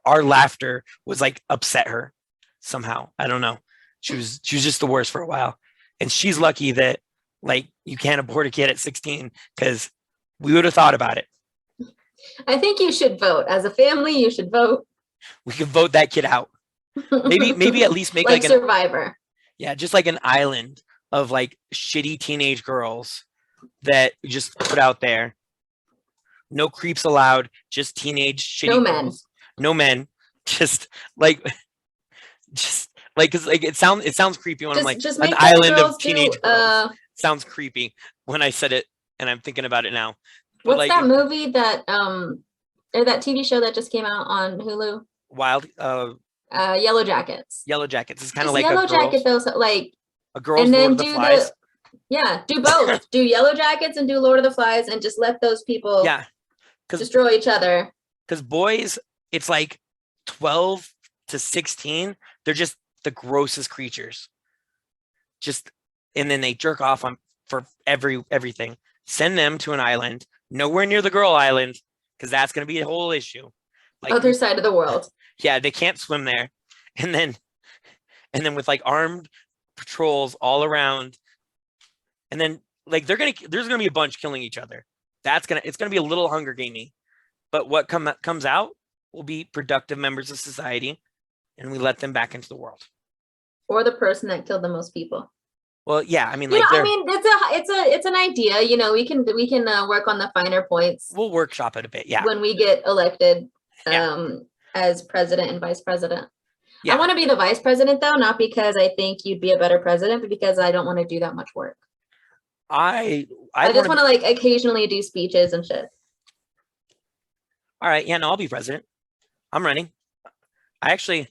our laughter was like upset her somehow. I don't know. She was just the worst for a while, and she's lucky that like you can't abort a kid at 16 because we would have thought about it. I think you should vote. As a family, you should vote. We could vote that kid out. Maybe at least make like like an Survivor. yeah, just like an island of like shitty teenage girls that just put out there. No creeps allowed, just teenage shitty No men. girls. No men. Just like just like because like it sounds creepy when I'm like Just an make those island of girls teenage do girls. Sounds creepy when I said it and I'm thinking about it now. But what's like that movie that or that TV show that just came out on Hulu? wild Yellow Jackets. Yellow Jackets is kind of Just like Yellow Jacket though, so, like, a girl's and Lord then of the do Flies. do both. Do Yellow Jackets and do Lord of the Flies, and just let those people Yeah, destroy each other. because boys, it's like 12 to 16. They're just the grossest creatures. Just and then they jerk off on for everything. Send them to an island, nowhere near the girl island, because that's going to be a whole issue. Like Other side of the world. yeah, they can't swim there, and then with like armed patrols all around, and then like there's gonna be a bunch killing each other. It's gonna be a little Hunger Gamey, but what comes out will be productive members of society, and we let them back into the world. Or the person that killed the most people. Well, yeah, I mean, You like know, I mean, it's an idea. You know, we can work on the finer points we'll workshop it a bit. Yeah, when we get elected Yeah. as president and vice president. Yeah. I want to be the vice president though, not because I think you'd be a better president, but because I don't want to do that much work. I just want to like occasionally do speeches and shit. All right, yeah, no, I'll be president. I'm running. I actually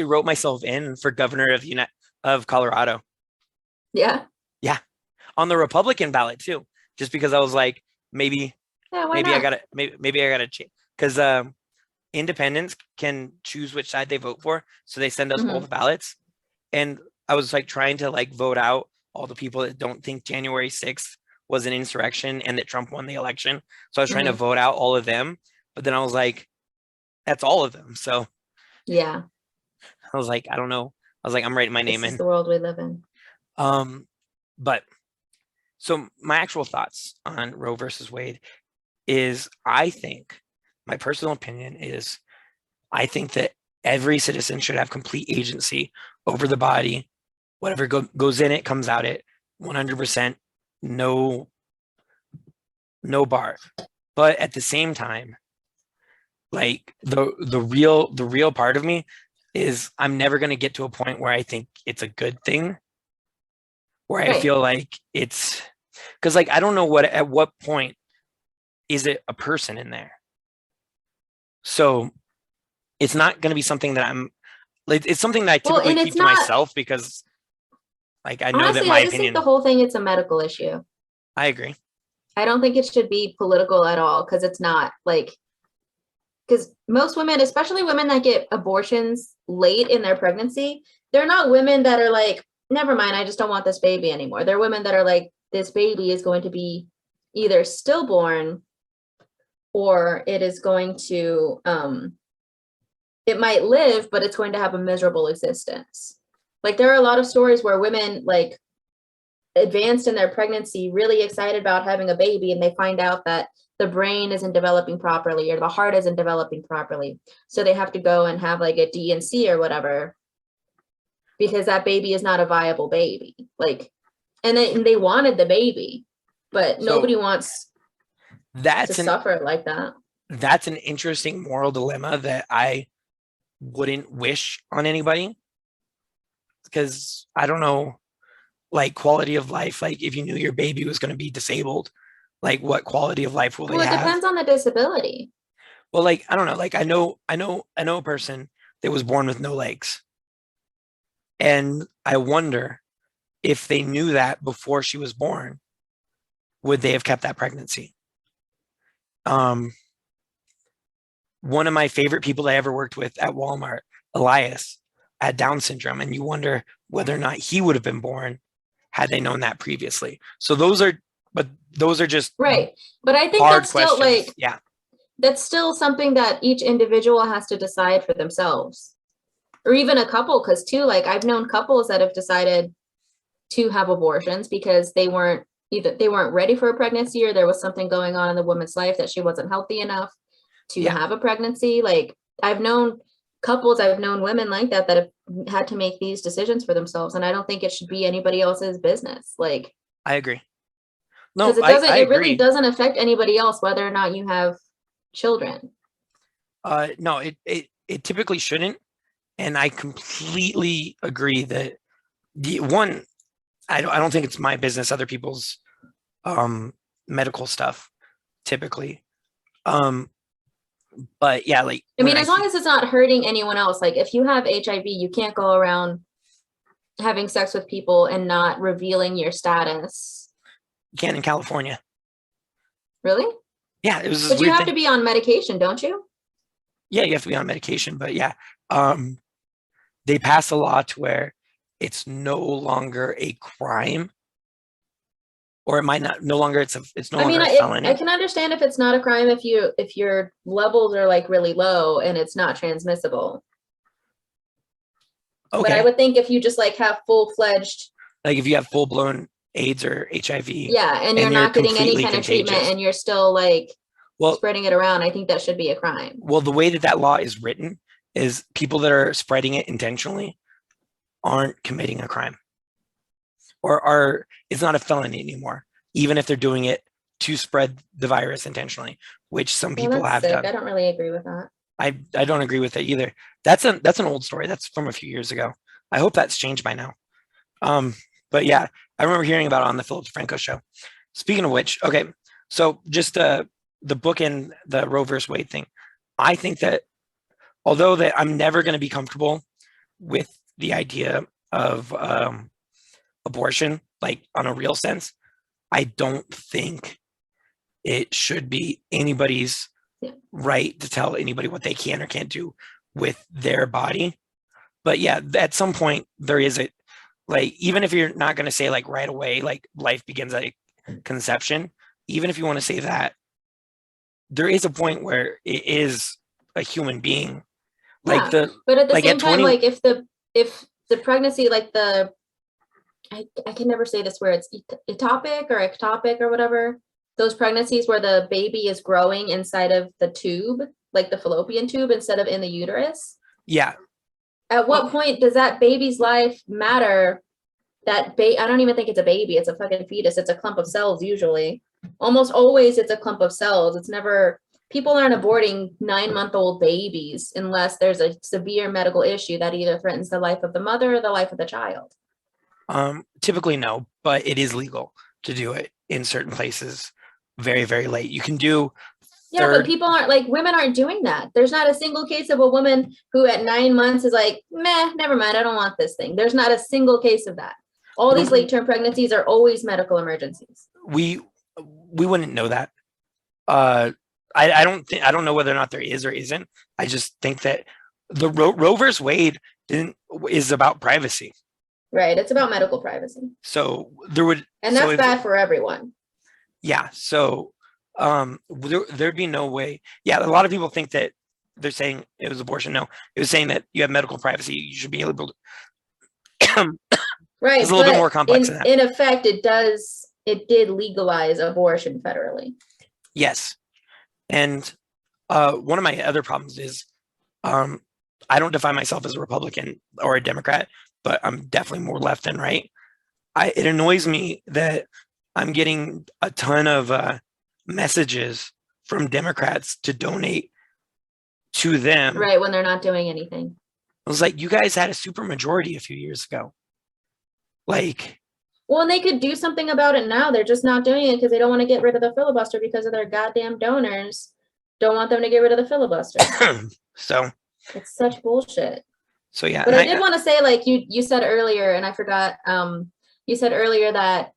wrote myself in for governor of Colorado. Yeah. Yeah, on the Republican ballot too, just because I was like, maybe why not? maybe I gotta change because independents can choose which side they vote for, so they send us all the ballots, and I was like trying to like vote out all the people that don't think January 6th was an insurrection and that Trump won the election. So I was trying to vote out all of them, but then I was like, that's all of them. So yeah, I was like, I don't know. I was like, I'm writing my name this in. is the world we live in. But so my actual thoughts on Roe versus Wade is I think my personal opinion is I think that every citizen should have complete agency over the body. Whatever goes in it comes out it 100%, no bar. But at the same time, like the real part of me is I'm never going to get to a point where I think it's a good thing, where I feel like it's because like I don't know at what point is it a person in there. So it's not going to be something that I'm like, it's something that I typically keep to myself because like I know honestly, that my I just opinion. think the whole thing, it's a medical issue. I agree. I don't think it should be political at all because it's not like, because most women, especially women that get abortions late in their pregnancy, they're not women that are like, never mind, I just don't want this baby anymore. They're women that are like, this baby is going to be either stillborn or it is going to it might live, but it's going to have a miserable existence. Like there are a lot of stories where women like advanced in their pregnancy, really excited about having a baby, and they find out that the brain isn't developing properly or the heart isn't developing properly. So they have to go and have like a D&C or whatever because that baby is not a viable baby. Like, and they wanted the baby, but So nobody wants to that's suffer like that. that's an interesting moral dilemma that I wouldn't wish on anybody, because I don't know, like quality of life, like if you knew your baby was going to be disabled, like what quality of life will Well, they it have? depends on the disability. Well, like I don't know, like I know a person that was born with no legs, and I wonder if they knew that before she was born, would they have kept that pregnancy? Um, one of my favorite people I ever worked with at Walmart, Elias, had Down syndrome, and you wonder whether or not he would have been born had they known that previously. So those are just Right. But I think hard that's still questions. like, Yeah, that's still something that each individual has to decide for themselves. Or even a couple, because too, like I've known couples that have decided to have abortions because they weren't ready for a pregnancy, or there was something going on in the woman's life that she wasn't healthy enough to yeah, have a pregnancy. Like I've known couples, I've known women like that that have had to make these decisions for themselves. And I don't think it should be anybody else's business. Like, I agree. because No, I it really agree. doesn't affect anybody else whether or not you have children. No, it typically shouldn't, and I completely agree that the one, I don't think it's my business, other people's um medical stuff typically. Um, but yeah, like I mean, when I as long see, as it's not hurting anyone else, like if you have HIV, you can't go around having sex with people and not revealing your status. you can in California. Really? Yeah, it was this But you weird have thing. to be on medication, don't you? Yeah, you have to be on medication, but yeah, um, they passed a law to where it's no longer a crime, or it might not no longer it's no I mean, longer a I felony. can understand if it's not a crime if your levels are like really low and it's not transmissible. But I Okay, would think if you just like have full-fledged, like if you have full blown AIDS or HIV yeah, and you're and they're not getting any completely kind of treatment contagious. and you're still like Well, spreading it around, I think that should be a crime. the way that that law is written is people that are spreading it intentionally aren't committing a crime, or are it's not a felony anymore, even if they're doing it to spread the virus intentionally, which some Well, people that's have sick. done. I don't really agree with that. I don't agree with it either. That's an old story. That's from a few years ago. I hope that's changed by now. Um, but yeah, I remember hearing about it on the Philip DeFranco show. Speaking of which, okay, so just the book and the Roe versus Wade thing. I think that although that I'm never going to be comfortable with the idea of abortion, like on a real sense, I don't think it should be anybody's Yeah. right to tell anybody what they can or can't do with their body. But yeah, at some point there is a, like, even if you're not going to say like right away, like life begins at conception, even if you want to say that, there is a point where it is a human being. Like Yeah. But at the like same at time, 20, like if the pregnancy, like I can never say this where it's ectopic or ectopic or whatever. Those pregnancies where the baby is growing inside of the tube, like the fallopian tube instead of in the uterus. yeah. At Well, what point does that baby's life matter? I don't even think it's a baby, it's a fucking fetus. It's a clump of cells usually. Almost always it's a clump of cells. It's never, people aren't aborting 9-month-old babies unless there's a severe medical issue that either threatens the life of the mother or the life of the child. typically no, but it is legal to do it in certain places very, very late. You can do Yeah, but third. people aren't like, women aren't doing that. There's not a single case of a woman who at 9 months is like, meh, never mind, I don't want this thing. There's not a single case of that. All these late term pregnancies are always medical emergencies. We wouldn't know that. Uh, I don't know whether or not there is or isn't. I just think that the Roe versus Wade is about privacy. Right. It's about medical privacy. So there would, And that's bad for everyone. yeah. So there'd be no way. Yeah, a lot of people think that they're saying it was abortion. No, it was saying that you have medical privacy. You should be able to. Right, It's a little bit but more complex than that. in effect, it did legalize abortion federally. Yes. And one of my other problems is I don't define myself as a Republican or a Democrat, but I'm definitely more left than right. It annoys me that I'm getting a ton of messages from Democrats to donate to them. Right, when they're not doing anything. I was like, you guys had a super majority a few years ago. Like, Well, and they could do something about it now. They're just not doing it because they don't want to get rid of the filibuster because of their goddamn donors don't want them to get rid of the filibuster. so It's such bullshit. So yeah. But I did want to say, like you said earlier, and I forgot, you said earlier that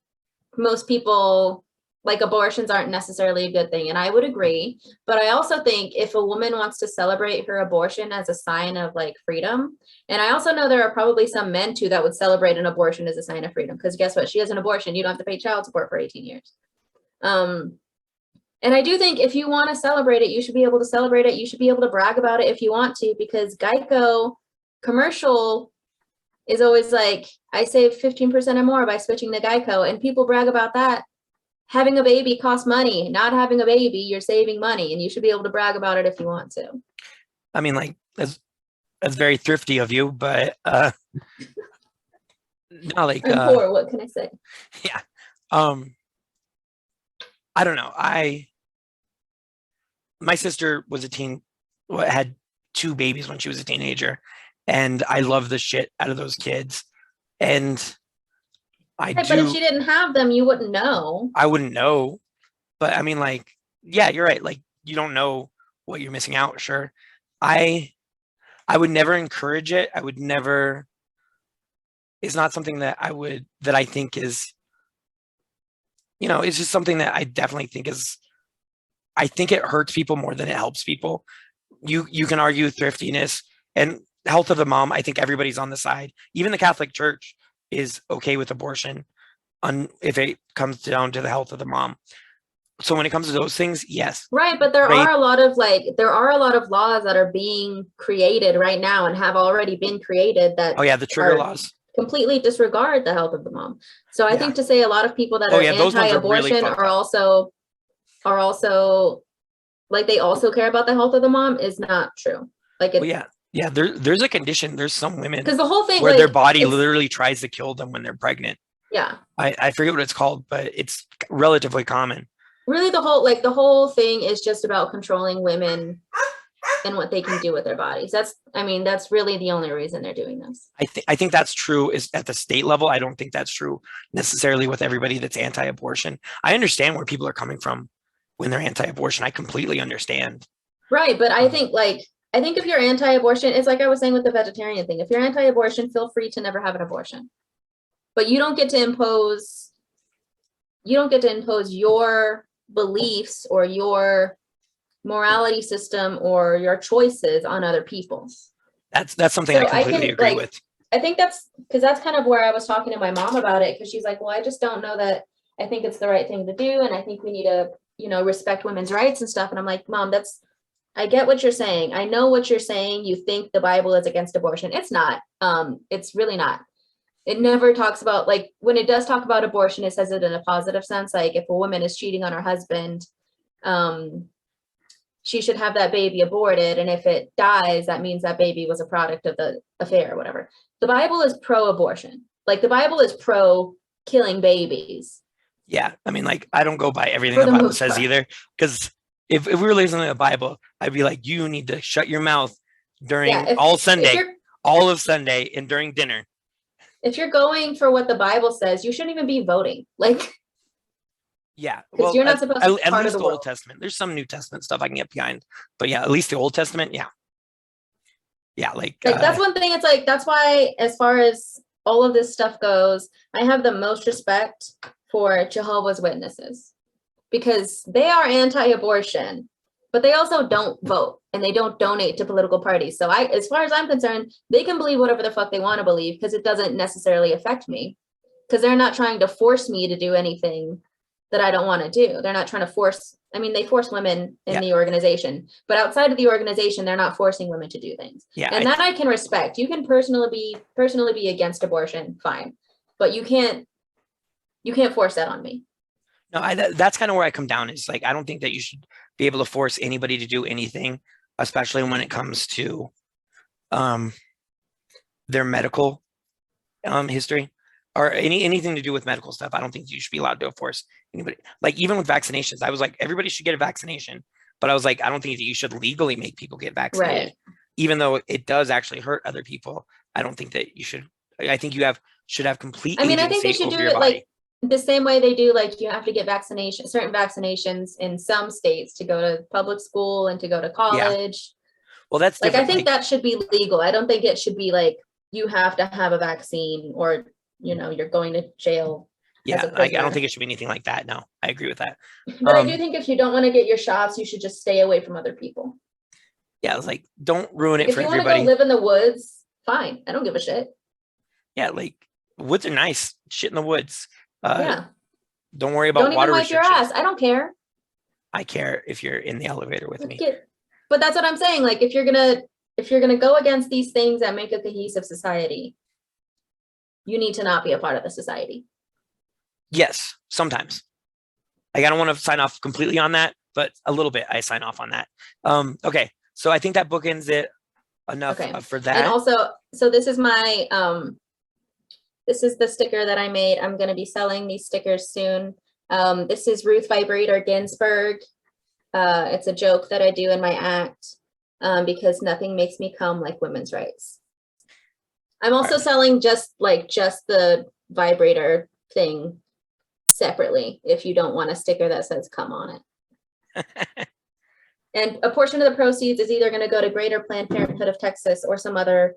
most people, like, abortions aren't necessarily a good thing. And I would agree. But I also think if a woman wants to celebrate her abortion as a sign of like freedom, and I also know there are probably some men too that would celebrate an abortion as a sign of freedom, because guess what? She has an abortion. You don't have to pay child support for 18 years. And I do think if you want to celebrate it, you should be able to celebrate it. You should be able to brag about it if you want to, because Geico commercial is always like, I saved 15% or more by switching to Geico, and people brag about that. Having a baby costs money. Not having a baby, you're saving money, and you should be able to brag about it if you want to. I mean, like, that's very thrifty of you, but no, like, I'm poor, what can I say? Yeah. I don't know. My sister was had 2 babies when she was a teenager, and I love the shit out of those kids. And But if she didn't have them, you wouldn't know. I wouldn't know. But I mean, like, yeah, you're right. Like, you don't know what you're missing out. Sure. I would never encourage it. I would never. It's not something that I think is, it's just something that I definitely think is, I think it hurts people more than it helps people. You can argue thriftiness and health of the mom. I think everybody's on the side. Even the Catholic Church is okay with abortion if it comes down to the health of the mom. So when it comes to those things, yes. Right, but there are a lot of laws that are being created right now and have already been created that the trigger laws completely disregard the health of the mom. So I think to say a lot of people that are anti-abortion are also like, they also care about the health of the mom is not true. Like, there's a condition. There's some women, because the whole thing where their body literally tries to kill them when they're pregnant. Yeah, I forget what it's called, but it's relatively common. Really, the whole thing is just about controlling women and what they can do with their bodies. That's really the only reason they're doing this. I think that's true is at the state level. I don't think that's true necessarily with everybody that's anti-abortion. I understand where people are coming from when they're anti-abortion. I completely understand. Right, but I think if you're anti-abortion, it's like I was saying with the vegetarian thing. If you're anti-abortion, feel free to never have an abortion. But you don't get to impose your beliefs or your morality system or your choices on other people. That's something I completely agree with. I think that's because that's kind of where I was talking to my mom about it, because she's like, well, I just don't know that I think it's the right thing to do, and I think we need to, respect women's rights and stuff. And I'm like, Mom, I get what you're saying. I know what you're saying. You think the Bible is against abortion. It's not. It's really not. It never talks about, like, when it does talk about abortion, it says it in a positive sense. Like, if a woman is cheating on her husband, she should have that baby aborted. And if it dies, that means that baby was a product of the affair or whatever. The Bible is pro-abortion. Like, the Bible is pro-killing babies. Yeah. I mean, like, I don't go by everything the Bible says either. Because if we were listening to the Bible, I'd be like, you need to shut your mouth during all of Sunday and during dinner. If you're going for what the Bible says, you shouldn't even be voting. Like, yeah, well, you're not supposed to be at part least of the Old Testament. There's some New Testament stuff I can get behind, but yeah, at least the Old Testament, yeah, like that's one thing. It's like, that's why, as far as all of this stuff goes, I have the most respect for Jehovah's Witnesses, because they are anti-abortion, but they also don't vote and they don't donate to political parties. So as far as I'm concerned, they can believe whatever the fuck they want to believe, because it doesn't necessarily affect me, because they're not trying to force me to do anything that I don't want to do. They're not trying to force, I mean, they force women in Yeah. the organization, but outside of the organization, they're not forcing women to do things. Yeah, And that I can respect. You can personally be against abortion, fine. But you can't force that on me. no, that's kind of where I come down is like, I don't think that you should be able to force anybody to do anything, especially when it comes to their medical history or anything to do with medical stuff. I don't think you should be allowed to force anybody. Like even with vaccinations, I was like, everybody should get a vaccination, but I was like, I don't think that you should legally make people get vaccinated, Right. even though it does actually hurt other people. I don't think that you should. I think you should have complete I mean, I think they agency should over do your it body. like the same way they do, like you have to get certain vaccinations in some states to go to public school and to go to college. Well, that's Like, I different. think that should be legal. I don't think it should be like you have to have a vaccine or, you're going to jail. Yeah, as a I don't prisoner. think it should be anything like that. No, I agree with that. But I do think if you don't want to get your shots, you should just stay away from other people. Yeah, it's like, don't ruin it If for you want to go everybody. live in the woods, fine. I don't give a shit. Yeah, like woods are nice. Shit in the woods. Yeah. Don't worry about Don't even water wipe your restrictions. ass. I don't care. I care if you're in the elevator with me. But that's what I'm saying. Like, if you're gonna go against these things that make a cohesive society, you need to not be a part of the society. Yes, sometimes. Like, I don't want to sign off completely on that, but a little bit I sign off on that. Okay, so I think that bookends it enough Okay. for that. And also, so this is my this is the sticker that I made. I'm going to be selling these stickers soon. This is Ruth Vibrator Ginsburg. It's a joke that I do in my act because nothing makes me come like women's rights. I'm also selling just the vibrator thing separately if you don't want a sticker that says come on it. And a portion of the proceeds is either going to go to Greater Planned Parenthood of Texas or some other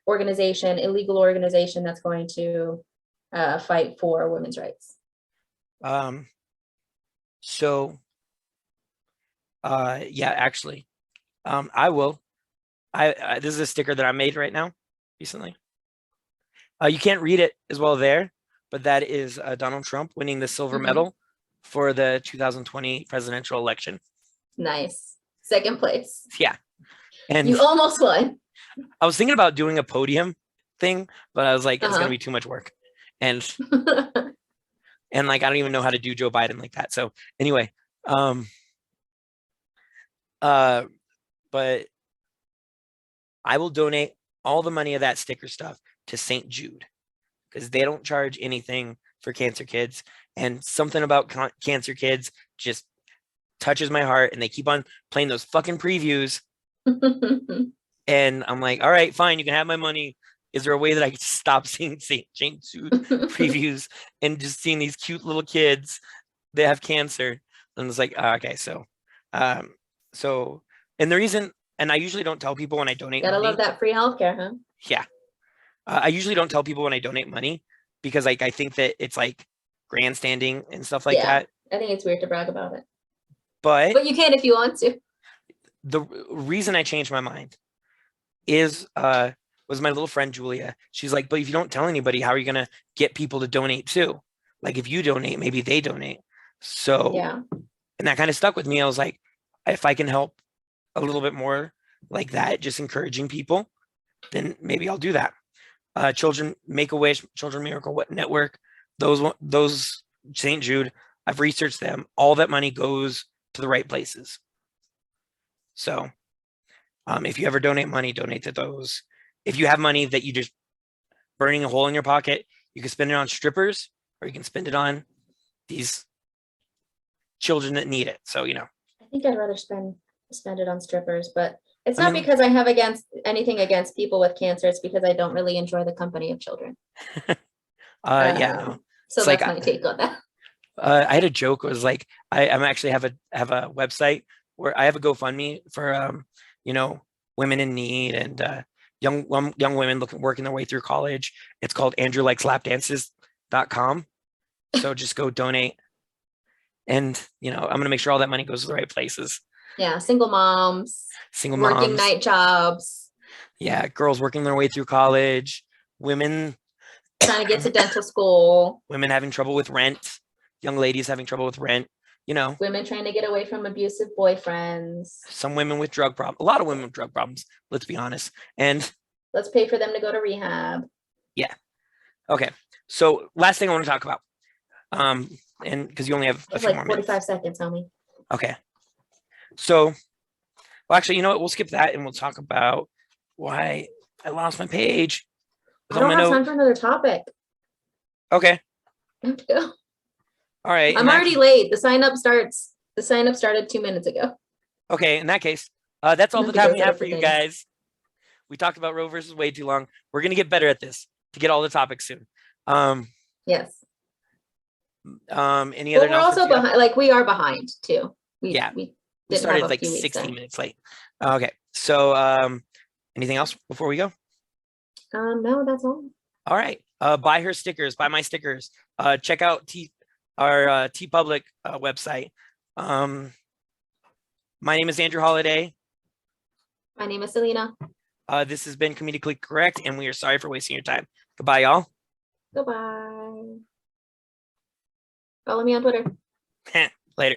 organization, illegal organization that's going to fight for women's rights. Yeah, actually, I will. This is a sticker that I made right now recently. You can't read it as well there, but that is Donald Trump winning the silver medal for the 2020 presidential election. Nice. Second place. Yeah. And you almost won. I was thinking about doing a podium thing, but I was like, it's gonna be too much work. And and like I don't even know how to do Joe Biden like that. So anyway, but I will donate all the money of that sticker stuff to St. Jude because they don't charge anything for cancer kids. And something about cancer kids just touches my heart, and they keep on playing those fucking previews. And I'm like, all right, fine, you can have my money. Is there a way that I can stop seeing St. Jude previews and just seeing these cute little kids that have cancer? And it's like, okay, so, and the reason, and I usually don't tell people when I donate Gotta money. love that free healthcare, huh? Yeah. I usually don't tell people when I donate money because like, I think that it's like grandstanding and stuff like that. I think it's weird to brag about it. But you can if you want to. The reason I changed my mind is was my little friend Julia. She's like, but if you don't tell anybody, how are you gonna get people to donate too? Like if you donate, maybe they donate. So yeah. And that kind of stuck with me. I was like, if I can help a little bit more like that, just encouraging people, then maybe I'll do that. Children Make-A-Wish, Children Miracle Network, those St. Jude, I've researched them. All that money goes to the right places. So if you ever donate money, donate to those. If you have money that you just burning a hole in your pocket, you can spend it on strippers or you can spend it on these children that need it. So, I think I'd rather spend it on strippers, but it's not because I have anything against people with cancer. It's because I don't really enjoy the company of children. No. So that's my take on that. I had a joke. It was like, I'm actually have a website where I have a GoFundMe for, women in need and young women working their way through college. It's called AndrewLikesLapdances.com. So just go donate. And, I'm going to make sure all that money goes to the right places. Yeah. Single moms. Working night jobs. Yeah. Girls working their way through college. Women trying to get to dental school. Women having trouble with rent. young ladies having trouble with rent, you know, Women trying to get away from abusive boyfriends. some women with drug problems, a lot of women with drug problems, let's be honest. And Let's pay for them to go to rehab. okay, so last thing I want to talk about, and because you only have a It's few like more minutes. 45 seconds, homie. Okay. So, well, actually, you know what? We'll skip that and we'll talk about why I lost my page. I With all don't my have notes. time for another topic. Okay. I have to go. All right. I'm already late. The sign up started 2 minutes ago. Okay. In that case, that's all I the have to time go we set have up for the you thing. guys. We talked about Roe versus Wade too long. We're going to get better at this to get all the topics soon. Yes. Any Well, other we're also announcements? you have? behind, like we are behind too. Yeah, We We didn't started have a like few weeks 60 in. minutes late. Okay. So, anything else before we go? No, that's all. All right. Buy her stickers, buy my stickers. Check out our T Public website. My name is Andrew Holiday. My name is Selena. This has been Comedically Correct, and we are sorry for wasting your time. Goodbye, y'all. Goodbye. Follow me on Twitter. Later.